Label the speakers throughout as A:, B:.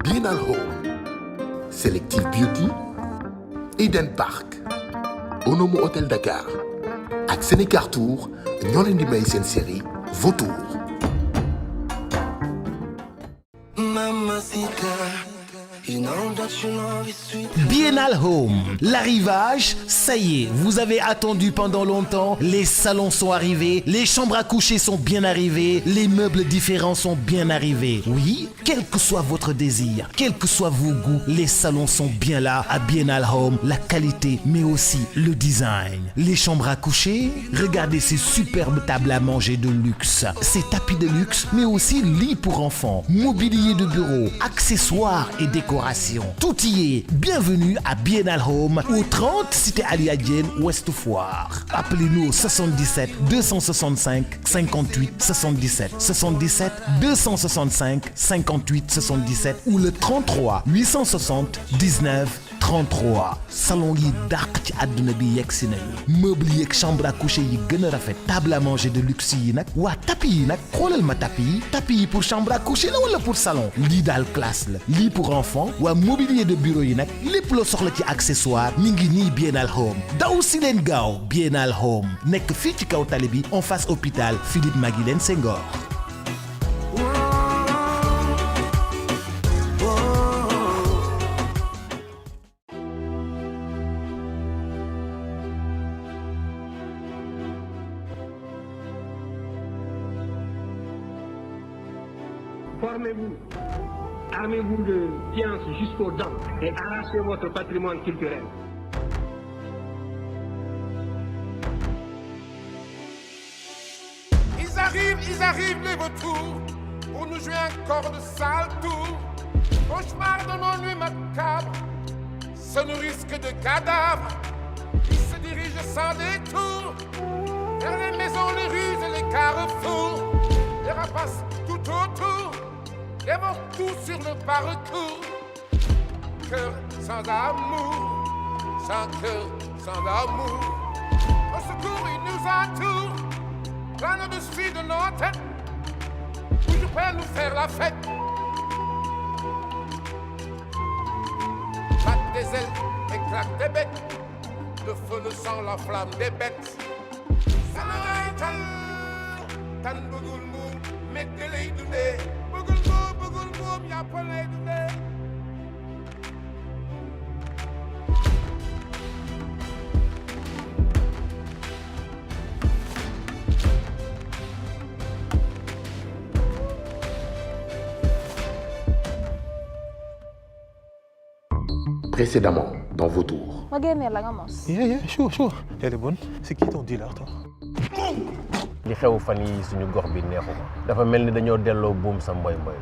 A: Bienal Home, Selective Beauty, Eden Park, Onomo Hôtel Dakar ak Sénécartour ñoo leen di may seen série Vautour.
B: Bienal Home, l'arrivage, ça y est, vous avez attendu pendant longtemps, les salons sont arrivés, les chambres à coucher sont bien arrivées, les meubles différents sont bien arrivés. Oui, quel que soit votre désir, quels que soient vos goûts, les salons sont bien là à Bienal Home, la qualité mais aussi le design. Les chambres à coucher, regardez ces superbes tables à manger de luxe, ces tapis de luxe mais aussi lits pour enfants, mobilier de bureau, accessoires et décorations. Tout y est. Bienvenue à Bienal Home au 30 Cité Ali Adienne Ouest Foire. Appelez-nous au 77 265 58 77 77 265 58 77 ou le 33 860 19 33. Salon yi dàq ci àdduna bi yegg si nañu. Meuble yeeg chambre à coucher yi gën a rafet. Table à manger de luxe yi nag. waa tapis yi nag xoolal ma tapis yi. tapis yi pour chambre à coucher la wala pour salon. lii daal classe la. lii pour enfant. waa mobilier de bureau yi nag. lépp loo soxla ci accessoire mi ngi nii Bienal Home. daw si leen gaaw Bienal Home. nekk fii ci kaw tali bi en face hôpital Philippe Maguilène Senghor.
C: Formez-vous, armez-vous de science jusqu'aux dents et arrachez votre patrimoine culturel.
D: Ils arrivent les vautours pour nous jouer encore de sale tour. Cauchemar de nos nuits macabres, se nourrissent que de cadavres. Ils se dirigent sans détour vers les maisons, les rues et les carrefours. Les rapaces tout autour dévorent tout sur le parcours. Cœur sans amour, sans cœur, sans amour. Au secours, ils nous entourent, planent au-dessus de nos têtes, où je peux nous faire la fête. Battent des ailes et claquent des becs, le feu, le sang, la flamme des bêtes. Ça me tan bëggul moom métti lay dundee bëggul moom yàpp lay dundee.
A: Précédemment dans Vautour.
E: ma génnee la nga mos.
F: Yeah, sure. Elle est bonne. C'est qui ton dealer, toi?
G: li xew fan yi suñu gox bi neexu ko dafa mel ni dañoo delloo buum sa mboy mboy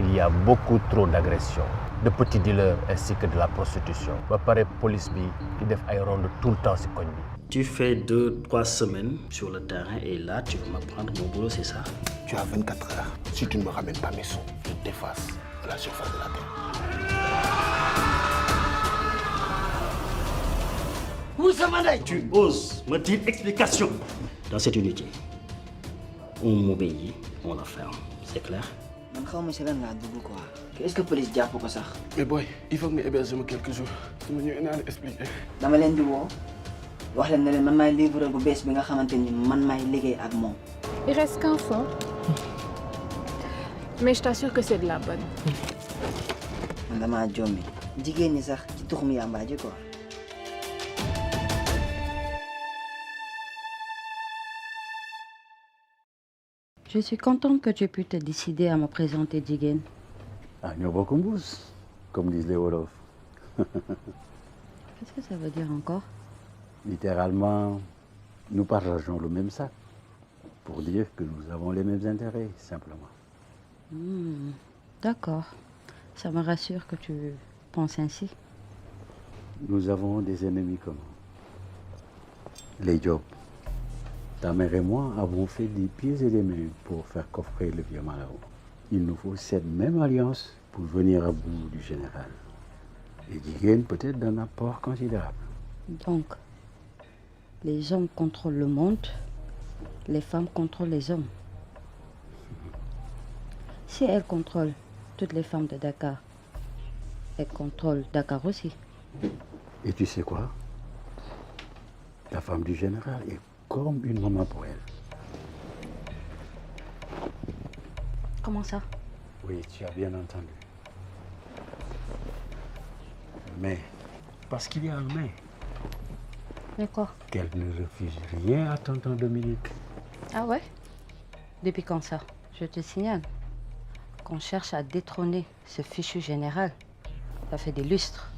G: il y a beaucoup trop d'agressions de petits dealers ainsi que de la prostitution ba pare police bi di def ay rondes tout le temps ci koñ bi.
H: Tu fais 2-3 semaines sur le terrain et là tu vas m'apprendre mon boulot, c'est ça?
A: Tu as 24 heures. Si tu ne me ramènes pas mes sons, je t'efface de la surface de la terre.
H: Moussa Manday, tu oses me dire explication? Dans cette unité, on m'obéit, on la ferme, c'est clair?
I: man xaw ma si lan laa dugg quoi. est-ce que police jàpp ko sax.
F: Mais boy, il faut que nga héberger ma quelques jours. su ma ñëwee naa la expliquer.
I: dama leen di woo wax leen ne leen man maay livreur bu bees bi nga xamante ni man maay liggéey ak moom.
E: Il reste qu'un fond. Mais je t'assure que c'est de la bonne.
I: man damaa jommi jigéen ñi sax ci tuxum yàmbaa ji quoi.
J: Je suis contente que tu aies pu te décider à me présenter Jigéen.
K: Ah, ñoo bokk mbuus, comme disent les Wolof.
J: Qu'est-ce que ça veut dire encore?
K: Littéralement, nous partageons le même sac, pour dire que nous avons les mêmes intérêts, simplement.
J: D'accord. Ça me rassure que tu penses ainsi.
K: Nous avons des ennemis communs. Les Diop. Ta mère et moi avons fait des pieds et des mains pour faire coffrer le vieux Malao. Il nous faut cette même alliance pour venir à bout du général. Et Jigéen peut-être d'un apport considérable.
J: Donc, les hommes contrôlent le monde, les femmes contrôlent les hommes. Si elles contrôlent toutes les femmes de Dakar, Elle contrôle Dakar aussi.
K: Et tu sais quoi? La femme du général est comme une maman pour elle.
J: Comment ça?
K: Oui, tu as bien entendu. Mais, parce qu'il y a un mais.
J: Mais quoi?
K: Qu'elle ne refuse rien à tonton Dominique.
J: Ah ouais? Depuis quand ça? Je te signale qu'on cherche à détrôner ce fichu général. Ça fait des lustres.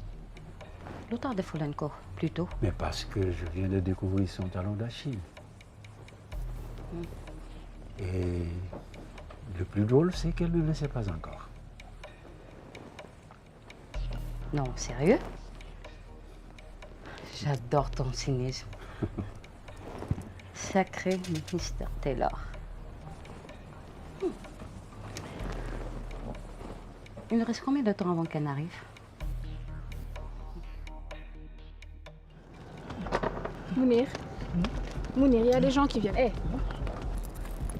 J: L'auteur de Foulenko, plutôt.
K: Mais parce que je viens de découvrir son talon d'Achille. Et le plus drôle, c'est qu'elle ne le sait pas encore.
J: Non, sérieux? J'adore ton cynisme. Sacré Mr. Taylor. Il nous reste combien de temps avant qu'elle n'arrive?
E: Mounir. Mounir, il y a des gens qui viennent. Hé,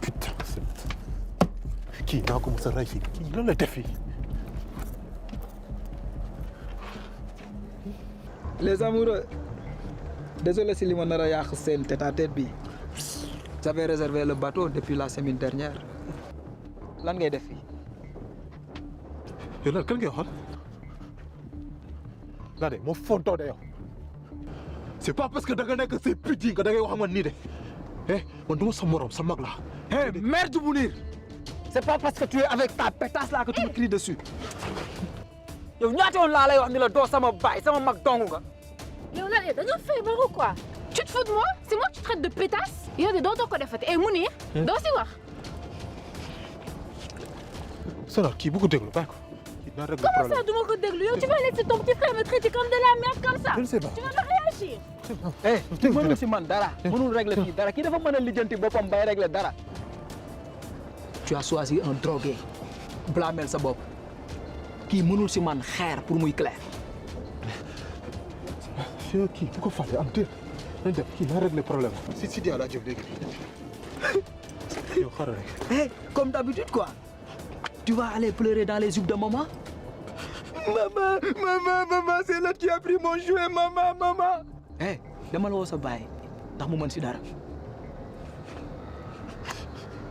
A: Putain, kii naa ko mos a rey fii kii lan la def fii.
L: Les amoureux, désolé si li ma nar a yàq seen tête-à-tête bi. J'avais réservé le bateau depuis la semaine dernière. Lan ngay def fii?
A: yow lan kan ngay waxal. naa de moo fontoo de yow. c'est pas parce que da nga nekk say piti nga da ngay wax man nii de. man du ma sa morom sa mag la.
L: Merde Mounir! C'est pas parce que tu es avec ta pétasse là que tu me cries dessus. Yow ñaata yoon laa lay wax ni la doo sama baay sama mag dong nga.
E: yow là, dañoo feebar ou quoi? Tu te fous de moi? C'est moi que tu traites de pétasse? yow de dootoo ko defati. Et Mounir, doo si wax.
A: Sonal kii bu ko déglu bàyyi ko.
E: Comment ça, du ma ko déglu? Yow tu vas laisser ton petit frère me traiter comme de la merde comme ça?
A: Je ne sais pas.
E: Tu vas pas réagir?
L: Mënul si man dara. Mënul régler fii dara. Kii dafa mën a lijjanti boppam bay régler dara. Tu as choisi un drogué. Blâmel sa bopp. Kii mënul si man xeer pour muy clair.
A: kii bu ko fàtte am déet. nañ def kii naa régler problème si Dia laa jëm léegi. yow xaaral rek.
L: Comme d'habitude quoi. Tu vas aller pleurer dans les jupes de maman? Maman, c'est là qui a pris mon jouet, maman. Dama la woo sa baay ndax mu mën si dara.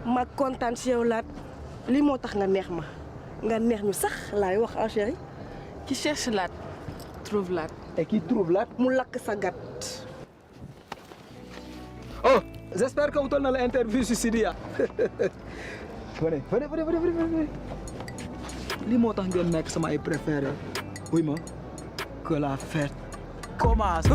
M: ma kontaan si yow Laat lii moo tax nga neex ma nga neex ñu sax laay wax ah chérie.
E: Qui cherche Laat trouve Laat.
L: Et qui trouve Laat
M: mu lakk sa gat.
L: Oh, j'espère que wutal na la interview si Sidia. Venez. Lii moo tax ngeen nekk sama ay préféré. Oui ma que la fête commence.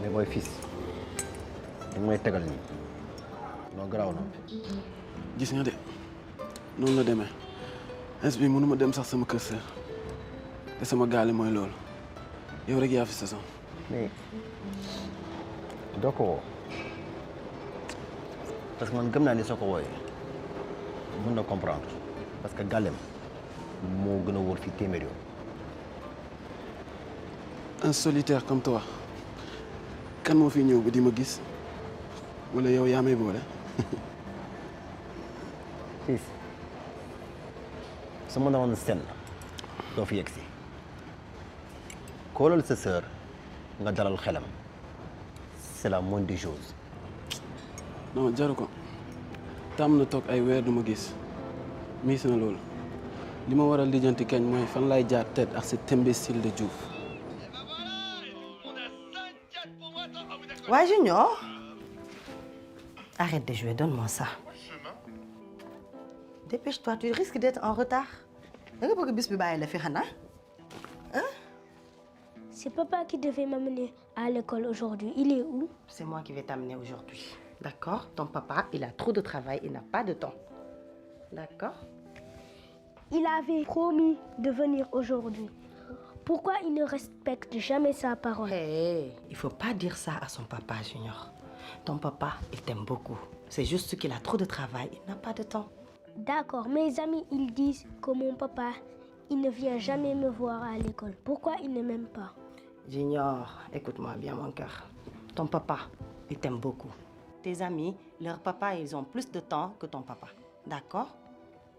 G: mais booy fils li may tegal nii non garaaw na.
F: gis nga de noonu la demee ins bi mënuma dem sax sama kër sër te sama gaale mooy loolu yow rek yaa fi saison.
G: mais doo ko woo parce que man gëm naa ni soo ko wooyee mën na comprendre parce que gàllem moo gën a wóor fii téeméer yoon.
F: Un solitaire comme toi kan moo fi ñëw ba di ma gis wala yow yaa may boole.
G: fils su ma naroon sen doo fi yegsi koolal sa sœur nga dalal xelam c'est la moindre des choses.
F: non jaru ko tàmm na toog ay weer du ma gis miis na loolu li ma waral lijjanti kañ mooy fan lay jaar tête ak cet imbécile de Diouf.
M: Ouais, Junior. Arrête de jouer, donne-moi ça. Dépêche-toi, tu risques d'être en retard.
N: C'est papa qui devait m'amener à l'école aujourd'hui. Il est où?
M: C'est moi qui vais t'amener aujourd'hui. D'accord? Ton papa, il a trop de travail, il n'a pas de temps. D'accord?
N: Il avait promis de venir aujourd'hui. Pourquoi il ne respecte jamais sa parole?
M: Hey, il faut pas dire ça à son papa, Junior. Ton papa, il t'aime beaucoup. C'est juste qu'il a trop de travail, il n'a pas de temps.
N: D'accord, mes amis, ils disent que mon papa, il ne vient jamais me voir à l'école. Pourquoi il ne m'aime pas?
M: Junior, écoute-moi bien mon cœur. Ton papa, il t'aime beaucoup. Tes amis, leur papa, ils ont plus de temps que ton papa. D'accord?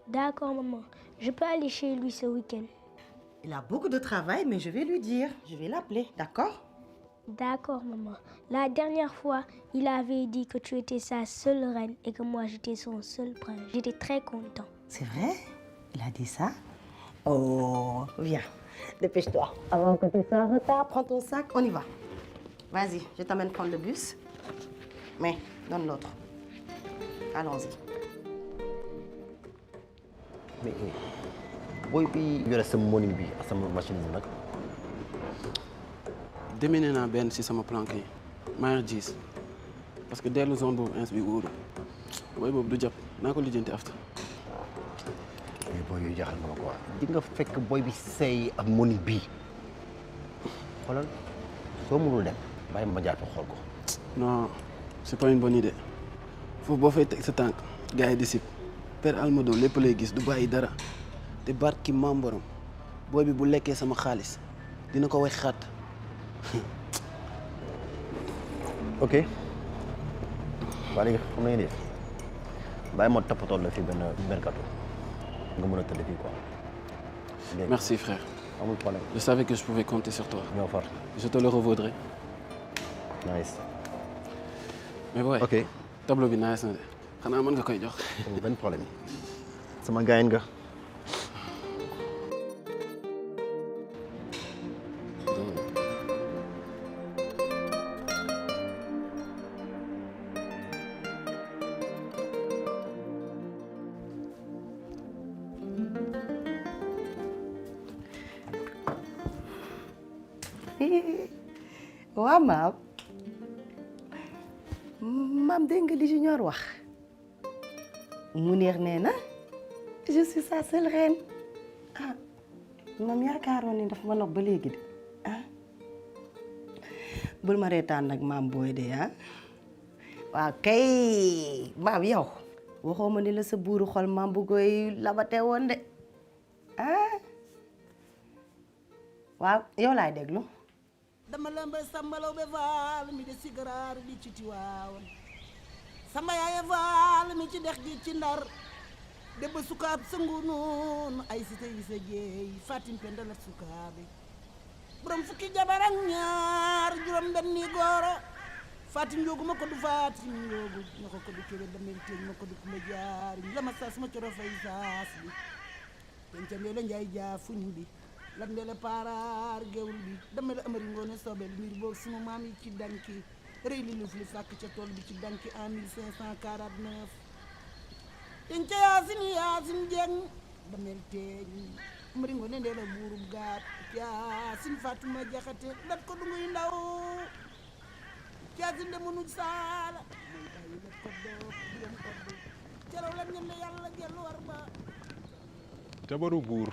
N: D'accord, maman. Je peux aller chez lui ce week-end.
M: Il a beaucoup de travail, mais je vais lui dire. Je vais l'appeler, d'accord?
N: D'accord, maman. La dernière fois, il avait dit que tu étais sa seule reine et que moi, j'étais son seul prince. J'étais très content.
M: C'est vrai? Il a dit ça? Oh, viens. Dépêche-toi. Avant que tu sois en retard, prends ton sac, on y va. Vas-y, je t'amène prendre le bus. Mais, donne l'autre. Allons-y.
G: mais booy bi yore sama morning bi ak sama machine bi nag.
F: déméné naa benn si sama planque yi maa ngi gis parce que dellu zone boobu ins bi wóoru booy boobu du jàpp naa ko lijjanti afta.
G: mais booy yooyu jaaxal ma la quoi di nga fekk booy bi sey ak morning bi xoolal soo mënul dem bàyyi ma jaar fa xool ko.
F: non c'est pas une bonne idée foofu boo fay teg sa tànk gars yi di sib Père Almado lépp lay gis du bàyyi dara te barki maam borom booy bi bu lekkee sama xaalis dina ko wex xaat.
G: ok waa léegi xam nañu def bàyyi ma toppatoo la fi benn mercato nga mën a tëdd fii quoi.
F: Merci frère.
G: amul problème.
F: Je savais que je pouvais compter sur toi.
G: ñoo far.
F: Je te le revaudrai.
G: nice.
F: mais booy.
G: ok
F: tableau bi nice na de xanaa mën nga koy jox.
G: amul benn problème sama gaayen nga.
M: waaw maam dégg nga li Junior wax Mounir nee na je suis sa seule reine ah moom yaakaaroon ni dafa ma nopp ba léegi de ah bul ma reetaan nag maam booy de ah waaw kay maam yow waxoo ma ni la sa buuru xol maam bu koy labate woon de ah waaw yow laay déglu.
O: dama lambe sambalaw be vaal mi de sigaraar di ci Tiwaawan sama yaaya vaal mi ci dex gi ci Ndar de ba sukaab sëngu noonu ay site yi sa jeey Fatim Penda la sukaabe borom fukki jabar ak ñaar juróom benni gooro Fatim njoogu ma ko du Fatim njoogu ma ko du cere damel teeñ ma ko du kuma jaar la ma saas ma coro fay saas bi tenca mbee la njaay jaa fuñ bi lan ndele paaraar géwul bi dama la amari ngoone soobel mbir boobu suma maam yi ci danki rëy li luf li fàkk ca tool bi ci danki en 1549 ten ca yaasin jeng damel teeñ amari ngoone ndee la buurub gaat yaasin Fatuma Jaxate dat ko dunguy ndaw yaasin de mënuj saala muy bàyyi dat ko doo biram ko du ceraw lan ñen la yàlla gellu war ba
P: jabaru buur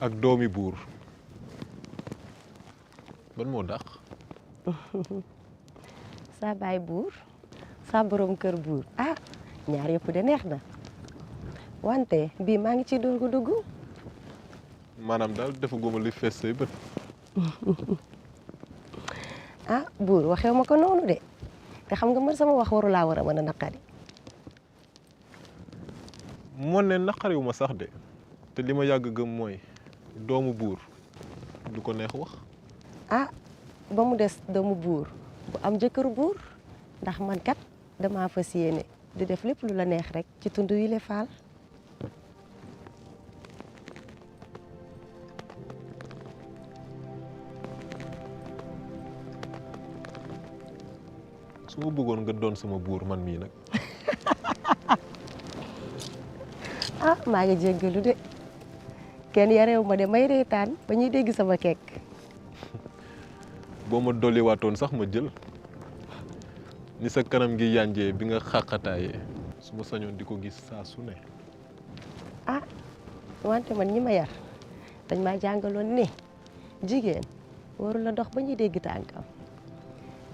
P: ak doomi buur ban moo dàq.
Q: sa baay buur sa borom kër buur ah ñaar yëpp de neex na wante bii maa ngi ci dugg dugg.
P: maanaam daal dafa goma li fees say bët.
Q: ah buur waxee ma ko noonu de te xam nga man sama wax waru laa war a mën a naqari.
P: moo ne naqariwu ma sax de te li ma yàgg gëm mooy doomu buur du ko neex wax.
Q: ah ba mu des doomu buur bu am jëkkëru buur ndax man kat dama fas yéene di def lépp lu la neex rek ci tund yi le faal.
P: su ma bëggoon nga doon sama buur man mii nag.
Q: ah maa ngi jéggalu de kenn yareewu ma de may reetaan ba ñuy dégg sama kekk.
P: boo ma dolliwaatoon sax ma jël ni sa kanam gi yànjee bi nga xàqataayee su ma sañoon di ko gis saa su ne.
Q: ah wante man ñi ma yar dañ maa jàngaloon ne jigéen warul la dox ba ñuy dégg tànkam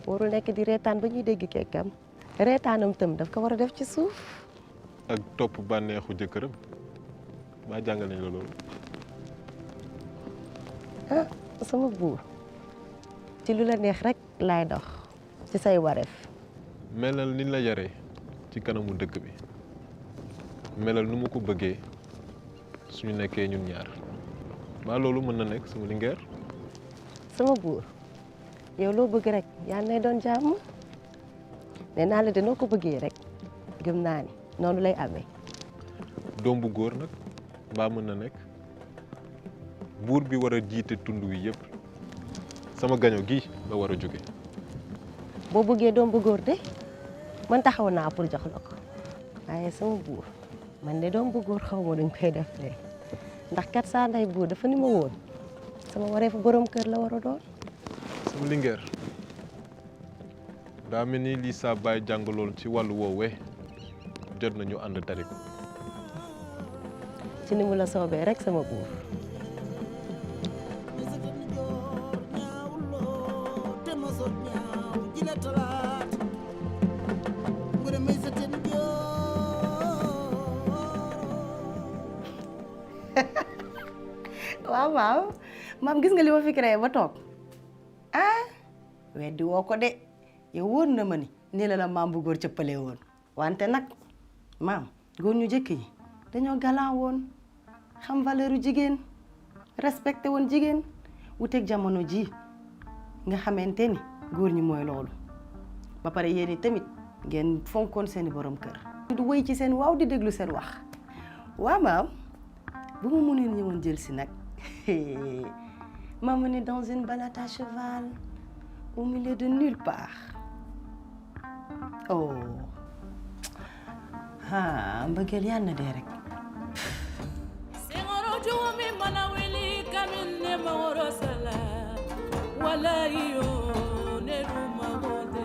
Q: warul nekk di reetaan ba ñuy dégg kekkam reetaanam tam daf ko war a def ci suuf.
P: ak topp bànneexu jëkkëram ba jàngal nañ la loolu.
Q: ah sama buur ci lu la neex rek laay dox ci say wareef.
P: melal ni la yaree ci kanamu dëkk bi melal nu mu ko bëggee suñu nekkee ñun ñaar ba loolu mën na nekk sama lingeer.
Q: sama buur yow loo bëgg rek yaa nay doon jàmm nee naa la de noo ko bëggee rek gëm naa ni noonu lay amee.
P: doom bu góor nag baa mën na nekk buur bi war a jiite tund wi yëpp sama gaño gi la war a jóge.
Q: boo bëggee doom bu góor de man taxaw naa pour jox la ko waaye sama buur man de doom bu góor xaw ma duñ koy def de ndax kat saa nday buur dafa ni ma woon sama wareefu borom kër la war a doon.
P: sama lingeer daa mel ni lii saa baay jàngaloon ci wàllu woowee jot nañu ànd tari ko.
Q: ci ni mu la soobee rek sama buur.
M: waaw waaw maam gis nga li ma fi créé ba toog ah weddi woo ko de yow wóor na ma ni nii la maam bu góor cëppalee woon wante nag maam góor ñu jëkk yi dañoo galant woon xam valeur u jigéen respecté woon jigéen wuteeg jamono ji nga xamante ni góor ñi mooy loolu ba pare yéen tamit ngeen fonkoon seeni borom kër du wéy ci seen waaw di déglu seen wax waaw maam bu ma mënee ñëwoon jël si nag m'amener dans une balade à cheval au milieu de nulle part. Oh. Ah, mbëggeel yàlla na dee rek.
R: Sengoro jumi mana wili kamine maworo sala wala yo ne duma wote.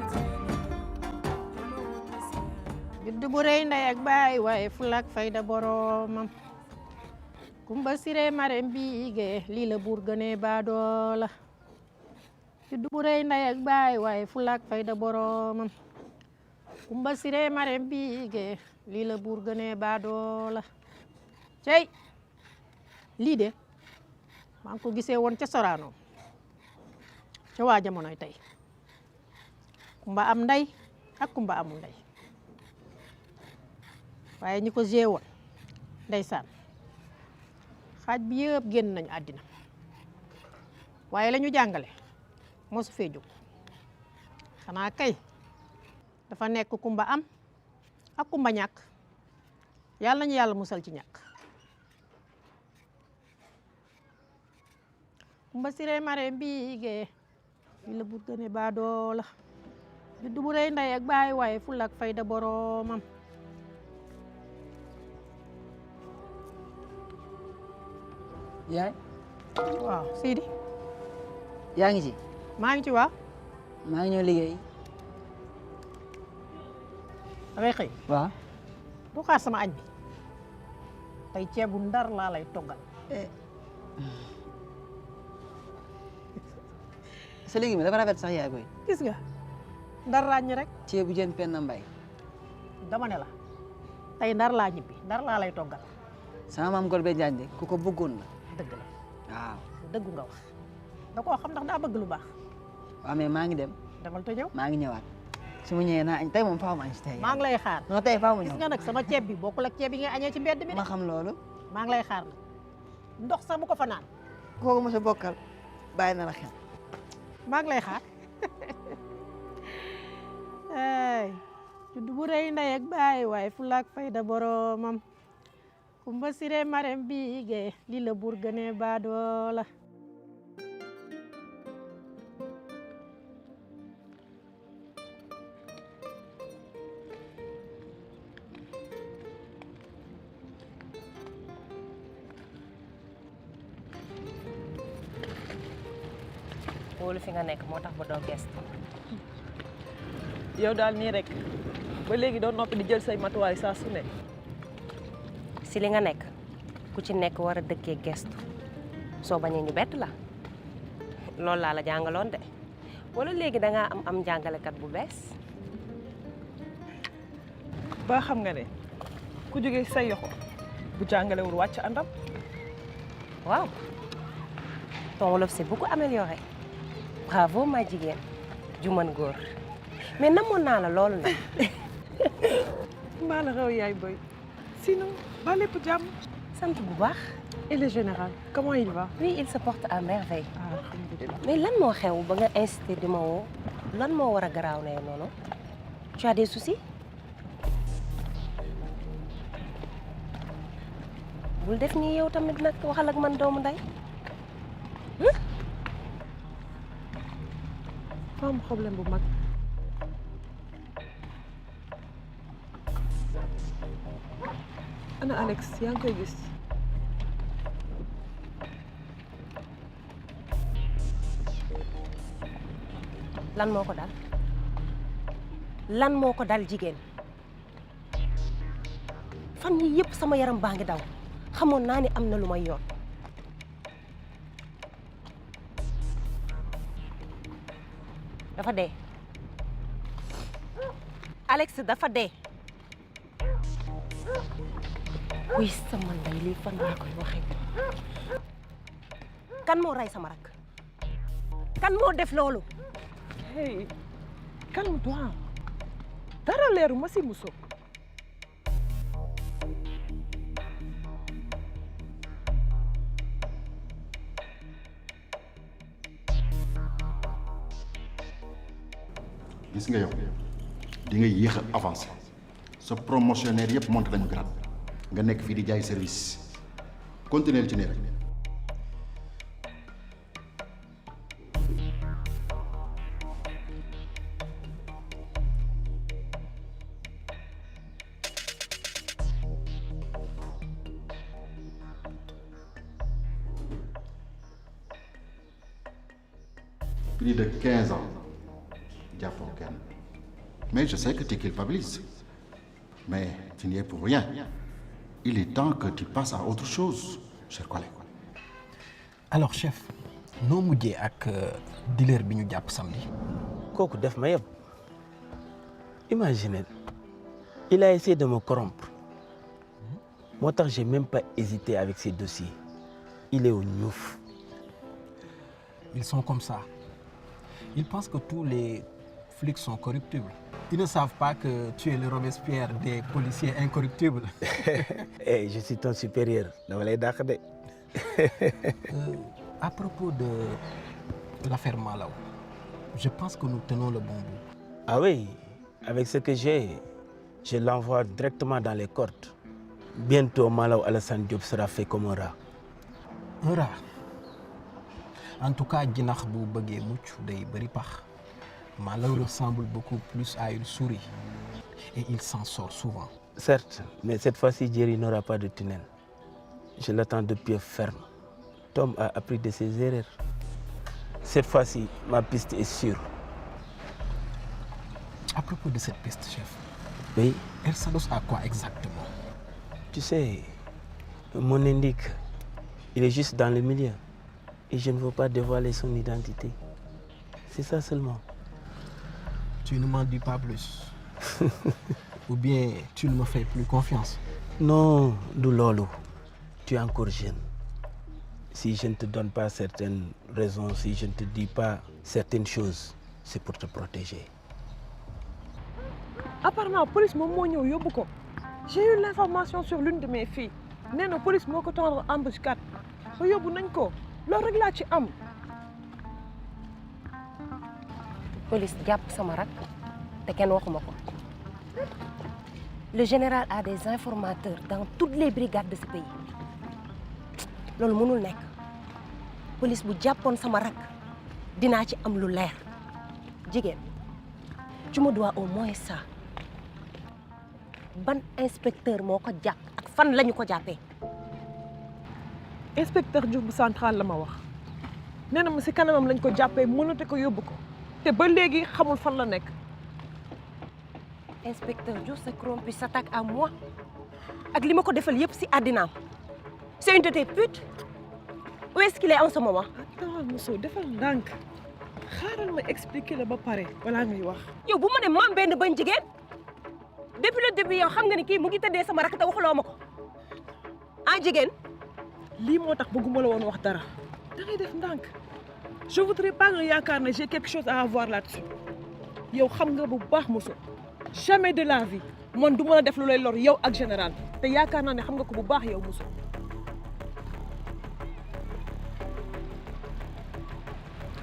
S: Juddu bu rëy ndey ak baay waaye fulak fayda boromam. Kumba sire marem biige lii la buur gënee baadoola juddu bu rëy ndey ak baay waaye fulak fayda boromam kumba sire marem biige lii la buur gënee baadoola cey lii de maa ngi ko gisee woon ca Sorano ca waa jamonoy tey kumba am ndey ak kumba amul ndey waaye ñi ko jee woon ndeysaan xaaj bi yëpp génn nañu àddina waaye la ñu jàngale mosu fee jóg xanaa kay dafa nekk kumba am ak kumba ñàkk yàlla nañu yàlla musal ci ñàkk kumba siree mare mbiige li la bur gëne baa doola juddu bu rëy ndey ak baay waaye ful ak fayda boromam
I: yaay.
S: waaw Sidi.
I: yaa ngi ci.
S: maa ngi ci waaw.
I: maa ngi ñëw liggéey.
S: dangay xëy.
I: waaw.
S: du xaar sama añ bi tey ceebu ndar laa lay toggal.
I: sa liggéey mi dafa rafet sax yaay koy.
S: gis nga ndar ràññ rek.
I: ceebu jën penn mbay.
S: dama ne la tey ndar laa ñibbi ndar laa lay toggal.
I: sama maam Golbe Diagne de ku ko bëggoon la.
S: dëgg la
I: waaw.
S: dëggu nga wax da koo xam ndax daa bëgg lu baax.
I: waaw mais maa ngi dem.
S: demal te ñëw.
I: maa ngi ñëwaat su ma ñëwee naa añ tey moom faaw ma añ si tey.
S: maa ngi lay xaar.
I: non tey faaw ma ñëw.
S: gis nga nag sama ceeb bi bokkul ak ceeb yi nga añee ci mbedd mi de.
I: ma xam loolu.
S: maa ngi lay xaar nag ndox sax bu ko fa naan.
I: kooku mos a bokkal bàyyi na la xel.
S: maa ngi lay xaar. ay juddu bu rëy ndey ak baay waaye fulla ak fayda boromam kumba sire marem biige li la buur gënee baadoola.
Q: wóolu fi nga nekk moo tax ba doo gestu.
T: yow daal nii rek ba léegi doo noppi di jël say matuwaay saa su ne.
Q: si li nga nekk ku ci nekk war a dëkkee gestu soo bañee ñu bett la loolu laa la jàngaloon de wala léegi da ngaa am jàngalekat bu bees.
T: ba xam nga ne ku jógee say yoxo bu jàngalewul wàcc àndam.
Q: waaw ton wolof c'est beaucoup amélioré bravo ma jigéen ju mën góor mais namoon naa la loolu nag.
T: maa la raw yaay boy sinon ba lépp jàmm.
Q: sant bu baax.
T: et le général comment il va.
Q: oui il se porte à merveille.
T: alhamdulilah.
Q: mais lan moo xew ba nga incité di ma woo lan moo war a garaaw ne noonu tu as des soucis. bul def nii yow tamit nag waxal ak man doomu nday.
T: fa am problème bu mag. ana Alex yaa ngi koy gis.
Q: lan moo ko dal lan moo ko dal jigéen fan yi yëpp sama yaram baa ngi daw xamoon naa ni am na lu may yoon. dafa dee Alex dafa dee. oui sama ndey lii fan laa koy waxee. kan moo rey sama rak kan moo def loolu.
T: hey calme-toi dara leeru ma si muso.
U: gis nga yow di nga yéex a avancé sa promotionnaire yëpp monté nañu grade nga nekk fii di jaay service continuer ci ne rek. Plus de 15 ans. Mais je sais que tu culpabilises. Mais tu n'y es pour rien. Il est temps que tu passes à autre chose, cher collègue.
L: Alors chef noo mujjee ak dealer bi ñu jàpp samedi.
F: kooku def ma yëpp imaginez il a essayé de me corrompre moo tax j'ai même pas hésité avec ces dossiers il est au ñuuf.
L: Ils sont comme ça. Ils pensent que tous les flics sont corruptibles. Ils ne savent pas que tu es le Robespierre des policiers incorruptibles.
F: Hey, je suis ton supérieur.
L: À propos de l'affaire Malaw, je pense que nous tenons le bon bout.
F: Ah oui, avec ce que j'ai, je l'envoie directement dans les cordes. Bientôt, Malaw Alassane Diop sera fait comme un rat.
L: Un rat? En tout cas, jinax bu bëggee mucc day bari pax. Malaw ressemble beaucoup plus à une souris et il s'en sort souvent.
F: Certes, mais cette fois-ci, Jerry n'aura pas de tunnel. Je l'attends de pied ferme. Tom a appris de ses erreurs. Cette fois-ci, ma piste est sûre.
L: À propos de cette piste, chef.
F: Oui.
L: Elle s'adosse à quoi exactement?
F: Tu sais, mon indique, il est juste dans le milieu. Et je ne veux pas dévoiler son identité. C'est ça seulement.
L: Tu ne m'en dis pas plus. Ou bien tu ne me fais plus confiance?
F: Non, Doulolo, tu es encore jeune. Si je ne te donne pas certaines raisons, si je ne te dis pas certaines choses, c'est pour te protéger.
T: Apparemment, la police m'a dit que j'ai eu l'information sur l'une de mes filles. La police m'a dit en embuscade. Je suis am.
Q: Police jàpp sama rak te kenn waxuma ko. Le général a des informateurs dans toutes les brigades de ce pays. loolu mënul nekk. Police bu jàppoon sama rak dinaa ci am lu leer. Jigéen, tu me dois au moins ça. Ban inspecteur moo ko jàpp ak fan lañu ko jàppee?
T: Inspecteur Diouf bu central la ma wax. Nee na ma si kanamam lañ ko jàppee mënate ko yóbbu ko. te ba léegi xamul fan la nekk.
Q: Inspecteur Diouf sa corrompu s'attaque à moi ak li ma ko defal yëpp si àddinaam. C'est une de tes putes. Où est-ce qu'il est en ce moment?
T: Attends, Mousso, defal ndànk. xaaral ma expliquer la ba pare balaa ngay wax.
Q: yow bu ma ne maam benn bañ jigéen depuis le début yow xam nga ni kii mu ngi tëddee sama rakk te waxuloo ma ko ah jigéen.
T: lii moo tax bëgguma la woon wax dara da ngay def ndànk je voudrais pas nga yaakaar ne j'ai quelque chose à avoir là-dessus yow xam nga bu baax Mousso jamais de la vie man du mën a def lu lay lor yow ak général te yaakaar naa ne xam nga ko bu baax yow Mousso.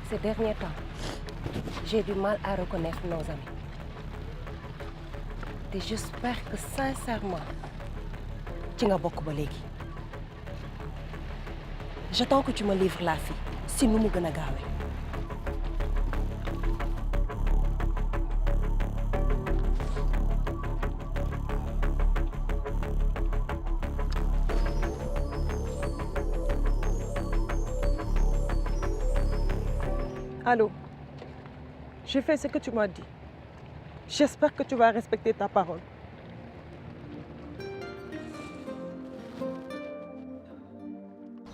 Q: Ces derniers temps, j'ai du mal à reconnaître nos amis. Et j'espère que sincèrement, tu n'as beaucoup de légui. J'attends que tu me livres la fille, si nous nous gagnons.
T: Allô, j'ai fait ce que tu m'as dit. J'espère que tu vas respecter ta parole.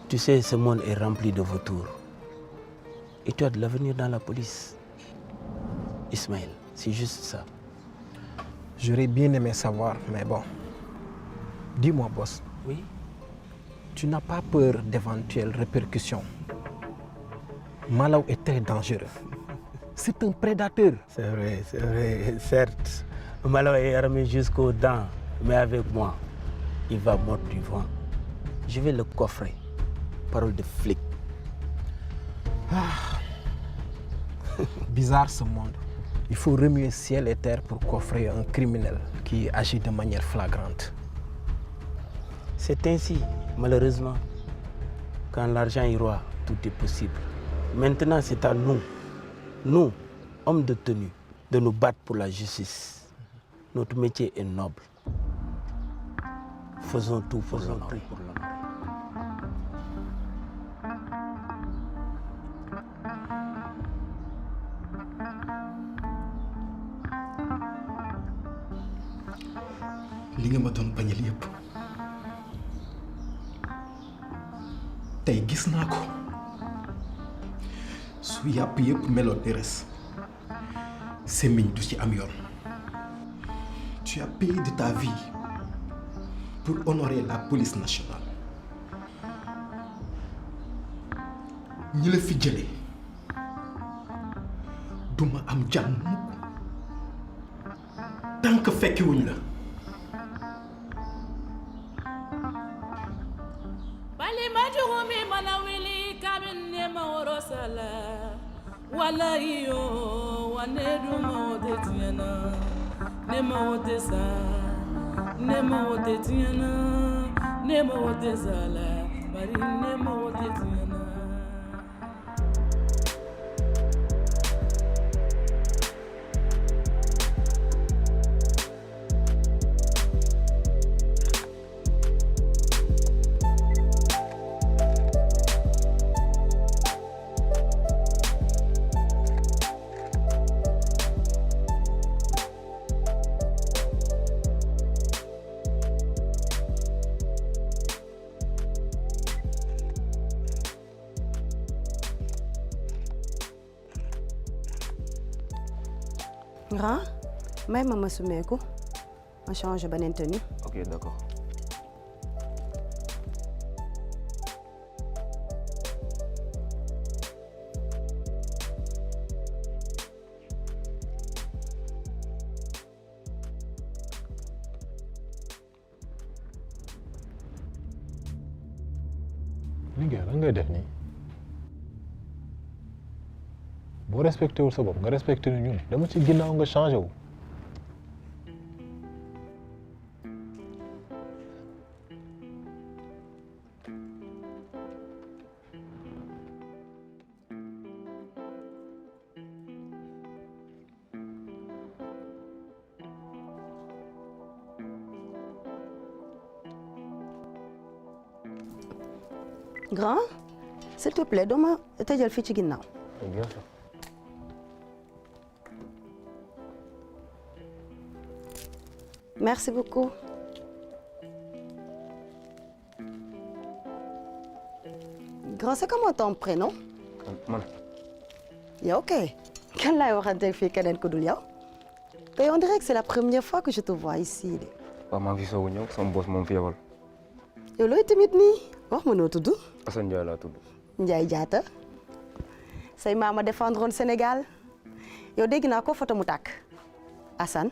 F: Tu sais, ce monde est rempli de vautours. Et tu as de l'avenir dans la police. Ismaël, c'est juste ça.
L: J'aurais bien aimé savoir, mais bon. Dis-moi, boss.
F: Oui?
L: Tu n'as pas peur d'éventuelles répercussions? Malaw est très dangereux. C'est un prédateur.
F: C'est vrai, certes. Malaw est armé jusqu'aux dents, mais avec moi, il va mordre du vent. Je vais le coffrer. Parole de flic.
L: Bizarre ce monde. Il faut remuer ciel et terre pour coffrer un criminel qui agit de manière flagrante.
F: C'est ainsi, malheureusement. Quand l'argent est roi, tout est possible. Maintenant, c'est à nous, hommes de tenue, de nous battre pour la justice. Notre métier est noble. Faisons tout pour l'honneur.
B: li nga ma doon bañal yépp tey gis naa ko su yàpp yépp meloon ni res semmiñ du ci am yoon. Tu as payé de ta vie pour honorer la police nationale. ñi la fi jëlee duma am jàmm mukk tant que fekkiwuñ la.
R: Wala yo wanedu mawde tiana ne mawde sa ne mawde tiana ne mawde zala bari ne mawde tiana.
M: Grand, même ma soumeeku, on change beneen tenue.
V: Ok, d'accord.
P: Linguère lan ngay def nii boo respecté wul sa bopp nga respecté ñu ñun dama ci ginnaaw nga changé wu.
M: Grand, s'il te plaît, doma tëjal fii ci ginnaaw.
V: Bien sûr.
M: Merci beaucoup. Grand, c'est comment ton prénom?
V: Man.
M: yow kay kan laay waxanteeg fii keneen ku dul yow te on dirait que c'est la première fois que je te vois ici de.
C: waaw maa ngi fi soog a ñëw sama boss moom fi yebal.
M: yow looy tamit nii wax ma noo tudd.
C: Assane Ndiaye laa tudd.
M: Ndiaye Diatta say maama défendroon Sénégal yow dégg naa ko photo mu tàkk Assane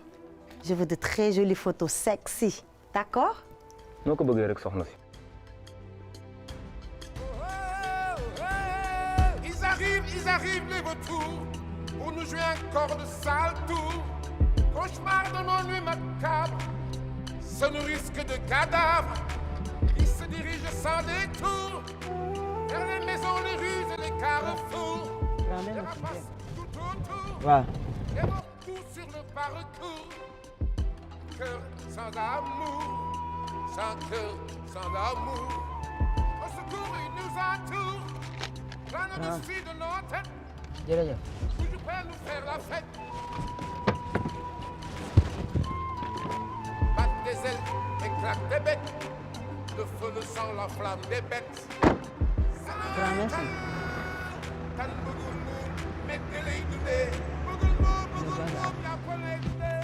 M: je veux de très jolies photos sexy d'accord.
C: noo ko bëggee rek soxna si.
D: Ils arrivent les vautours pour nous jouer encore de sale tour. Cauchemar de nos nuits macabres se nourrissent que de cadavres. Ils se dirigent sans détour vers les maisons, les rues et les carrefours. Les rapaces tout autour.
F: waaw.
D: Les morts tout sur le parcours. Cœur sans amour, sans cœur, sans amour. Au secours, ils nous entourent. Plein au-dessus de nos têtes.
F: jërëjëf.
D: Toujours prêts à nous faire la fête. Battent des ailes, éclatent des bêtes. Le feu, le sang, la flamme des bêtes. Tan bëggul muur, metti lay dundee. Bëggul moom, yàpp lay dundee.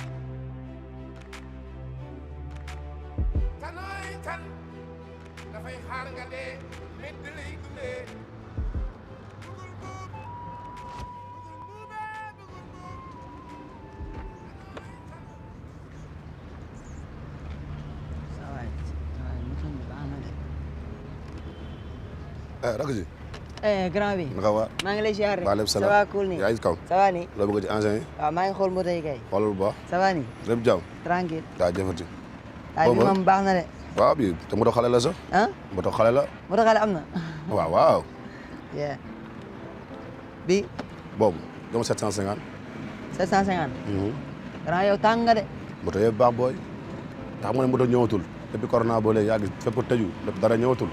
D: Tanooy tan, dafay xaar nga dee, metti lay dundee.
V: rakk ji.
Q: grand bi.
V: naka waa.
Q: maa ngi lay ziar rek.
V: waaleykum salaam
Q: ça va cool nii.
V: yaa ngi ci kaw.
Q: ça va nii.
V: loo bëgg ci engin yi.
Q: waaw maa ngi xool moto yi kay.
V: xoolal bu baax.
Q: ça va nii.
V: lépp jàmm.
Q: tranquille.
V: daa jëfati.
Q: waaw bi moom baax na de.
V: waaw bi te moto xale la sax.
Q: ah.
V: moto xale la.
Q: moto xale am na.
V: waaw waaw.
Q: yeah. bi.
V: boobu dama 750.
Q: 750. grand yow tàng nga de.
V: moto yëpp baax booy. tax mu ne moto ñëwatul. depuis corona boo léegi yaa ngi fépp tëju lépp dara ñëwatul.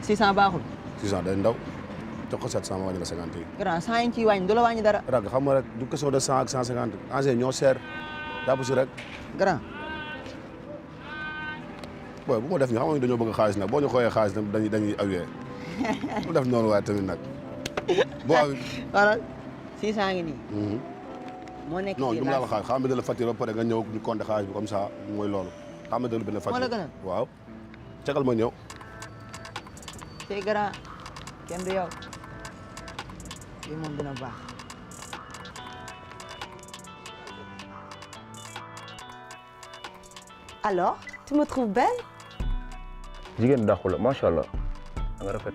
Q: 600 baaxul.
V: 600 day ndaw. jox ko 700 ma wàññi la 50 yi.
Q: grand 100 yi ñu ciy wàññi du la wàññi dara.
V: rag xam nga rek du question de 100 ak 150. engin ñoo seer. jàpp si rek.
Q: grand.
V: booy bu ma def ñu xam nga dañoo bëgg xaalis nag boo ñu xooyee xaalis nag dañuy awee mu def noonu waaye tamit nag. boo awee.
Q: xoolal 600 ngi nii. moo nekk
V: non
Q: fii
V: du ma la xaalis xam nga la facture ba pare nga ñëw ñu compter xaalis bi comme ça mooy loolu. xam nga benn facture
Q: moo la gënal.
V: waaw. cagal ma ñëw.
Q: tey grand kenn du yow. lii moom dina baax.
M: alors tu me trouves belle.
C: jigéen dàqu la macha allah da nga rafet.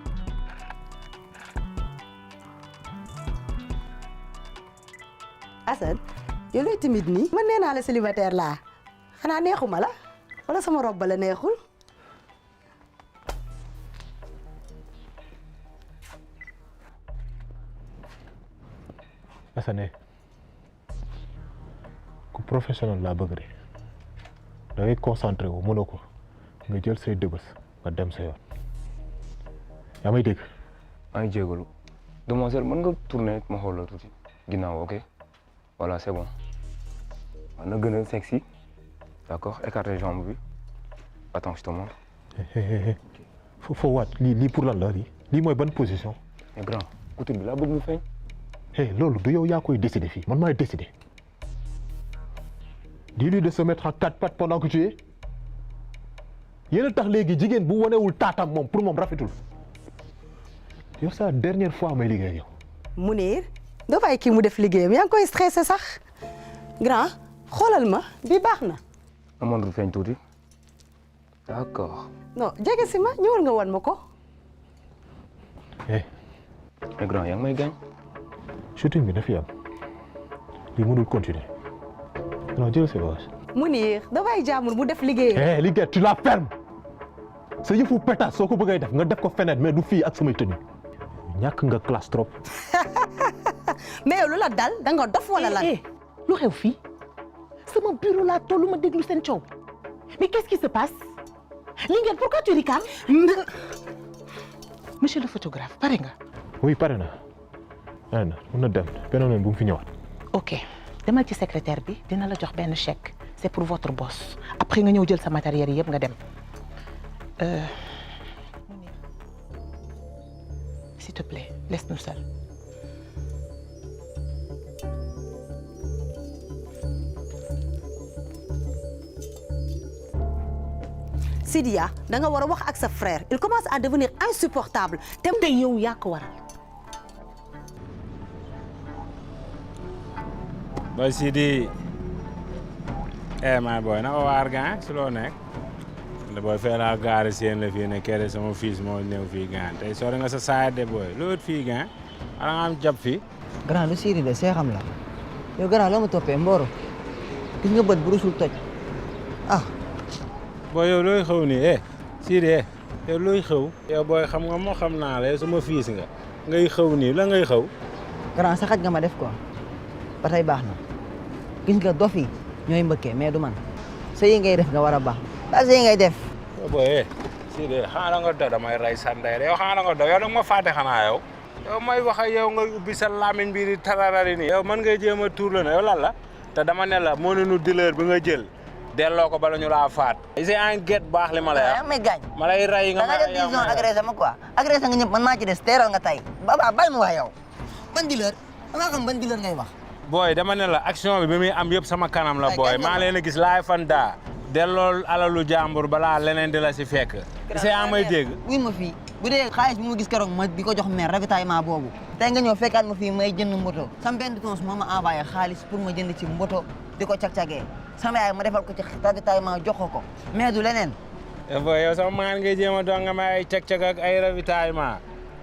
M: Assane yow looy timide nii. man nee naa la célibataire laa xanaa neexuma la wala sama robe la neexul.
P: Assane ku professionnel laa bëgg de da ngay concentré wu mënoo ko nga jël say dëbës nga dem sa yoon yaa may dégg.
C: maa ngi jégalu demoiselle mën nga tourner ma xool la tuuti ginnaaw ok voilà c'est bon na gën a sexy d'accord écarter jambe bi attends je te montre.
P: foo waat lii pour lan la lii mooy bonne position.
C: mais grand couture bi laa bëgg mu feeñ.
P: loolu du yow yaa koy décider fii man maay décider. dis-lui de se mettre en quatre pattes pendant que tu es yéen a tax léegi jigéen bu wanewul taatam moom pour moom rafetul yow sa dernière fois may liggéey ak yow.
M: Mounir doo bàyyi kii mu def liggéeyam yaa ngi koy stressé sax grand xoolal ma bi baax na.
C: amoon du feeñ tuuti d'accord.
M: non jege si ma ñëwal nga wan ma ko.
C: mais grand yaa ngi may gaañ.
P: shooting bi na fi am lii mënul continuer non jël sa bagage.
M: Mounir doo bàyyi jaamul mu def liggéeyam.
P: liggéey tu la fermes sa yëfu pétasse soo ko bëggee def nga def ko fenêtre mais du fii ak samay tenue ñàkk nga classe trop.
M: mais yow lu la dal da nga dof wala lan.
W: lu xew fii sama bureau laa tollu ma déglu seen coow mais qu'est-ce qui se passe Linguère pourquoi tu ricanes. monsieur le photographe pare nga.
P: oui pare na. mun na dem beneen yoon bu mu fi ñëwaat.
W: ok demal ci secrétaire bi dina la jox benn chèque c'est pour votre boss après nga ñëw jël sa matériel yëpp nga dem. s'il te plaît laisse-nous seuls.
M: Sidia da nga war a wax ak sa frère il commence à devenir insupportable te yow yaa ko waral.
H: Boy Sidi my boy naka waar gaan si loo nekk de boy fee laa gaari seen la fii ne kere sama fils moo ñëw fii gaan tey sori nga sa saay de boy loolu fii gaan ala nga am jàpp fii
I: grand lu Sidi de seexam la yow grand loo ma toppee Mboro gis nga bët bu rusul toj ah
H: boy yow looy xew nii Sidi yow looy xew yow boy xam nga moo xam naa la yow sama fils nga ngay xew nii la ngay xew
I: grand sa xaj nga ma def quoi ba tey baax na gis nga dof yi ñooy mbëkkee mais du man sa yi ngay def nga war a baax ba sa yi ngay def
H: boy Sidi xanaa nga do damay rey sa ndey yow xanaa nga do yow nag ma fàtte xanaa yow may wax ak yow nga ubbi sa lamiñ bi di tararari nii yow man ngay jéem a tuur la ne yow lan la te dama ne la moo nu dealer bi nga jël delloo ko bala ñu laa faat isi en get baax li ma lay wax
I: may gaañ
H: ma lay rey nga
I: da nga def vision agressé ma quoi agressé nga ñëpp man maa ci des teeral nga tey baba bàyyi ma wax yow ban dealer da nga xam ban dealer ngay wax
H: booy dama ne la action bi muy am yëpp sama kanam la booy maa leen a gis laay fan daa delloo alalu jàmbur balaa leneen di la si fekk isi en may dégg
I: wuy ma fii bu dee xaalis bi ma gis keroog ma di ko jox maire ravitaillement boobu tey nga ñëw fekkaat ma fii may jënd mboto sama benn tons moo ma envoyé xaalis pour ma jënd ci mboto di ko cag-cagee sama yaay ma defal ko ci ravitaillement jox ko mais du leneen
H: booy yow sama maan ngay jéem a doon nga may ay cag-cag ak ay ravitaillement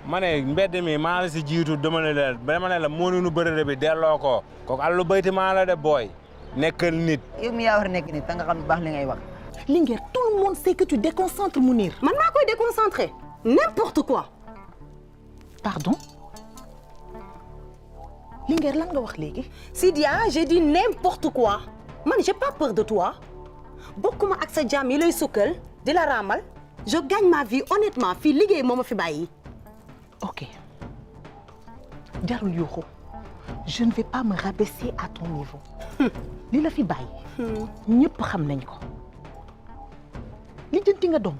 H: ma ne mbedd mi maa la si jiitu dama ne la mënuñu bërëre bi delloo ko kooku àllu bayti maa la de booy nekkal nit
I: yow mi yaa war a nekk nit ta nga xam ne baax li ngay wax
W: Linguère tout le monde sait que tu déconcentres Mounir.
M: man maa koy déconcentrer n'importe quoi.
W: Pardon? Linguère lan nga wax léegi.
M: Sidia j'ai dit n'importe quoi man j'ai pas peur de toi bokkuma ak sa jàmm yi lay sukkal di la raamal je gagne ma vie honnêtement fii liggéey moo ma fi bàyyi.
W: Ok jarul yuuxu je ne vais pas me rabaisser à ton niveau li la fi bàyyi ñëpp xam nañ ko li jënti nga doom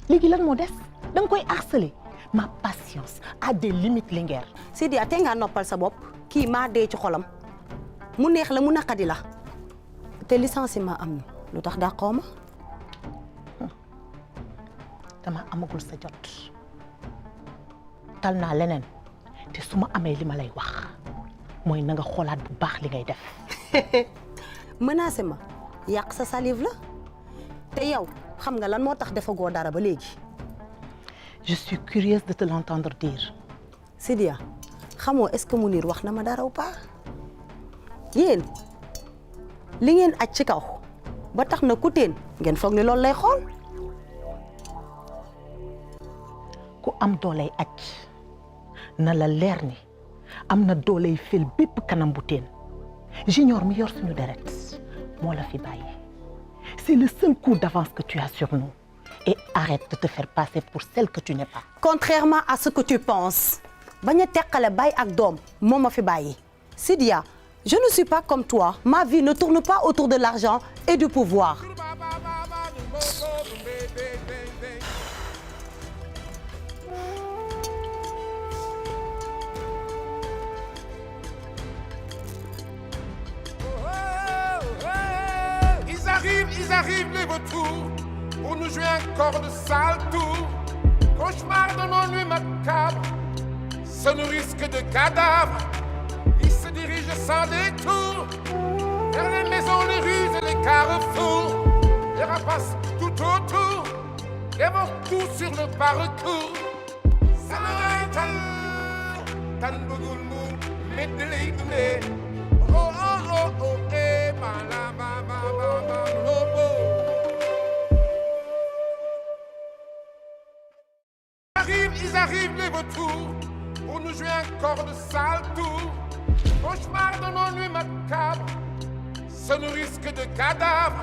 W: léegi lan moo des da nga koy harceler ma patience a des limites Linguère.
M: Sidia tey ngaa noppal sa bopp kii maa dee ci xolam mu neex la mu naqadi la te licenciement am na lu tax dàqoo ma.
W: dama amagul sa jot tal naa leneen te su ma amee li ma lay wax mooy na nga xoolaat bu baax li ngay def.
M: menacé ma yàq sa salive la te yow xam nga lan moo tax defagoo dara ba léegi.
W: je suis curieuse de te l'entendre dire.
M: Sidia xamoo est-ce que Mounir wax na ma dara ou pas yéen li ngeen aj ci kaw ba tax na ku teen ngeen foog ni loolu lay xool.
W: ku am dooley aj na la leer ni am na dooley fel bépp kanam bu teen junior mi yor suñu deret moo la fi bàyyi c'est le seul coup d'avance que tu as sur nous et arrête de te faire passer pour celle que tu n'es pas.
M: Contrairement à ce que tu penses bañ a teqale baay ak doom moo ma fi bàyyi. Sidia je ne suis pas comme toi ma vie ne tourne pas autour de l'argent et du pouvoir.
D: Ils arrivent les vautours pour nous jouer encore de sales tours. Cauchemar de nos nuits macabres se nourrissent que de cadavres. Ils se dirigent sans détour vers les maisons, les rues et les carrefours. Les rapaces tout autour dévorent tout sur le parcours. Samurai tan bugul mu medley dundee. Oh oh oh oh eh mala ma ma ma ma lobo. Ils arrivent les vautours pour nous jouer encore de sales tours. Cauchemar de nos nuits macabres se nourrissent que de cadavres.